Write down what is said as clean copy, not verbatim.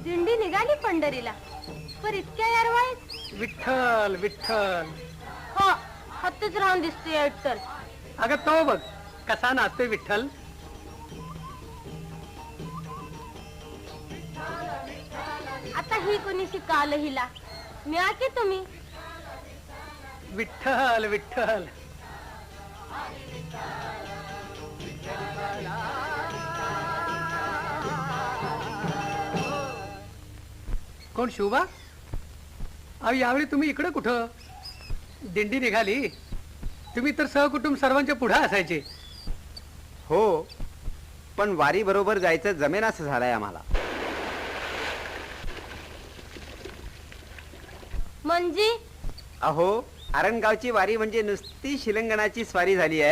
दिंडी निघाली पंढरीला, पर इतक्या यारवाळीत विठ्ठल विठ्ठल. हो हत्तच राहून दिसतोय विठ्ठल. अगं तो बघ कसा नाचतोय विठ्ठल. आता ही कोणीशी काल हिला मिळा की तुम्ही. विठ्ठल विठ्ठल. कोण शोभा? अहो यावेळी तुम्ही इकडे कुठं? दिंडी निघाली, तुम्ही तर सहकुटुंब सर्वांच्या पुढे असायचे. हो, पण वारी बरोबर जायचं जमेनासं झालंय आम्हाला. म्हणजे अहो, आरणगावची वारी म्हणजे नुसती शिलंगणाची स्वारी झाली आहे.